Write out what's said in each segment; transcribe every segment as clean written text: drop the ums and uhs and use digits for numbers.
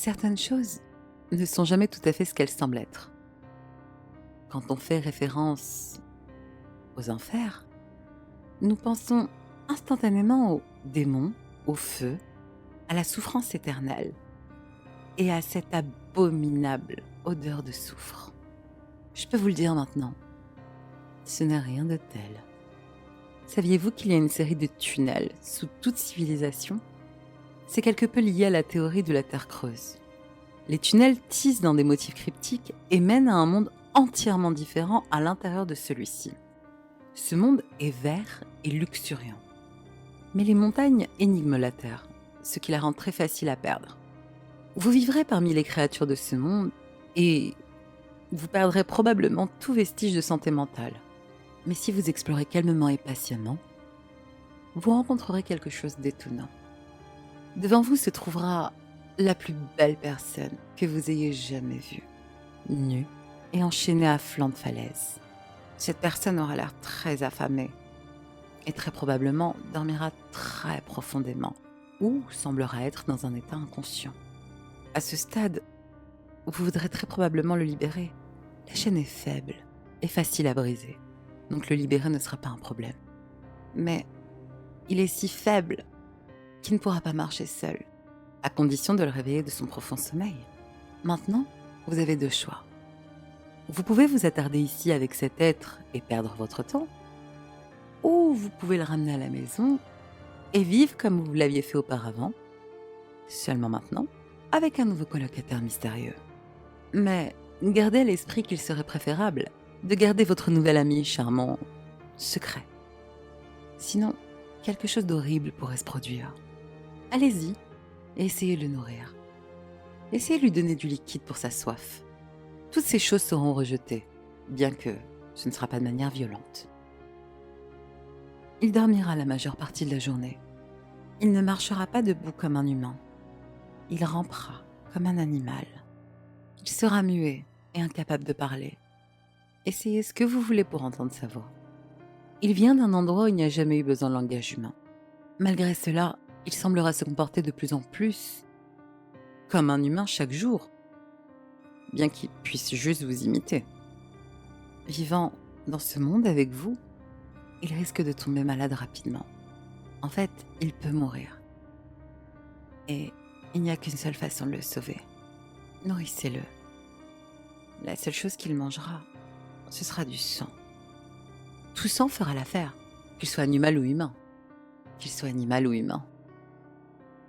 Certaines choses ne sont jamais tout à fait ce qu'elles semblent être. Quand on fait référence aux enfers, nous pensons instantanément aux démons, au feu, à la souffrance éternelle et à cette abominable odeur de soufre. Je peux vous le dire maintenant, ce n'est rien de tel. Saviez-vous qu'il y a une série de tunnels sous toute civilisation? C'est quelque peu lié à la théorie de la Terre creuse. Les tunnels tissent dans des motifs cryptiques et mènent à un monde entièrement différent à l'intérieur de celui-ci. Ce monde est vert et luxuriant. Mais les montagnes énigment la Terre, ce qui la rend très facile à perdre. Vous vivrez parmi les créatures de ce monde et vous perdrez probablement tout vestige de santé mentale. Mais si vous explorez calmement et patiemment, vous rencontrerez quelque chose d'étonnant. Devant vous se trouvera la plus belle personne que vous ayez jamais vue, nue et enchaînée à flanc de falaise. Cette personne aura l'air très affamée et très probablement dormira très profondément ou semblera être dans un état inconscient. À ce stade, vous voudrez très probablement le libérer. La chaîne est faible et facile à briser, donc le libérer ne sera pas un problème. Mais il est si faible qu'il ne pourra pas marcher seul, à condition de le réveiller de son profond sommeil. Maintenant, vous avez deux choix. Vous pouvez vous attarder ici avec cet être et perdre votre temps, ou vous pouvez le ramener à la maison et vivre comme vous l'aviez fait auparavant, seulement maintenant, avec un nouveau colocataire mystérieux. Mais gardez à l'esprit qu'il serait préférable de garder votre nouvel ami charmant secret. Sinon, quelque chose d'horrible pourrait se produire. Allez-y et essayez de le nourrir. Essayez de lui donner du liquide pour sa soif. Toutes ces choses seront rejetées, bien que ce ne sera pas de manière violente. Il dormira la majeure partie de la journée. Il ne marchera pas debout comme un humain. Il rampera comme un animal. Il sera muet et incapable de parler. Essayez ce que vous voulez pour entendre sa voix. Il vient d'un endroit où il n'y a jamais eu besoin de langage humain. Malgré cela, il semblera se comporter de plus en plus comme un humain chaque jour, bien qu'il puisse juste vous imiter. Vivant dans ce monde avec vous, il risque de tomber malade rapidement. En fait, il peut mourir. Et il n'y a qu'une seule façon de le sauver. Nourrissez-le. La seule chose qu'il mangera, ce sera du sang. Tout sang fera l'affaire, qu'il soit animal ou humain. Qu'il soit animal ou humain.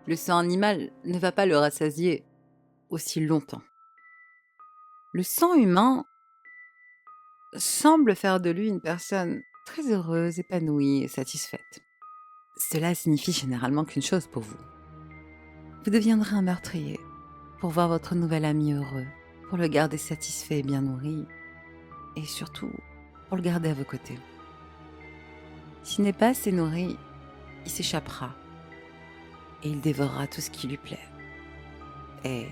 Le sang animal ne va pas le rassasier aussi longtemps. Le sang humain semble faire de lui une personne très heureuse, épanouie et satisfaite. Cela signifie généralement qu'une chose pour vous. Vous deviendrez un meurtrier pour voir votre nouvel ami heureux, pour le garder satisfait et bien nourri, et surtout pour le garder à vos côtés. S'il n'est pas assez nourri, il s'échappera et il dévorera tout ce qui lui plaît. Et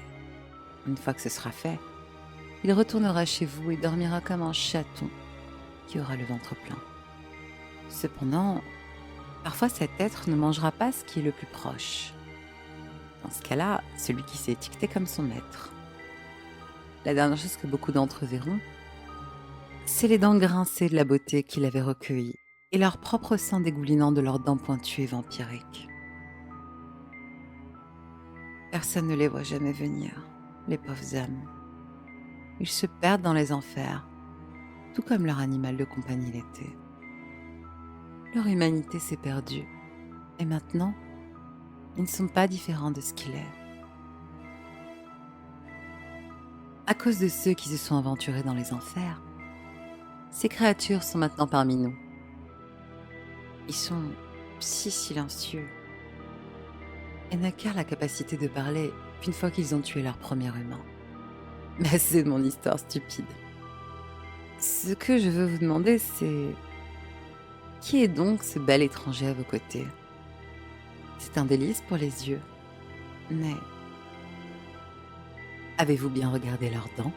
une fois que ce sera fait, il retournera chez vous et dormira comme un chaton qui aura le ventre plein. Cependant, parfois cet être ne mangera pas ce qui est le plus proche. Dans ce cas-là, celui qui s'est étiqueté comme son maître. La dernière chose que beaucoup d'entre eux verront, c'est les dents grincées de la beauté qu'il avait recueillies et leur propre sang dégoulinant de leurs dents pointues et vampiriques. Personne ne les voit jamais venir, les pauvres âmes. Ils se perdent dans les enfers, tout comme leur animal de compagnie l'était. Leur humanité s'est perdue, et maintenant, ils ne sont pas différents de ce qu'il est. À cause de ceux qui se sont aventurés dans les enfers, ces créatures sont maintenant parmi nous. Ils sont si silencieux et n'acquièrent la capacité de parler qu'une fois qu'ils ont tué leur premier humain. Mais c'est de mon histoire stupide. Ce que je veux vous demander, c'est... Qui est donc ce bel étranger à vos côtés? C'est un délice pour les yeux, mais... Avez-vous bien regardé leurs dents?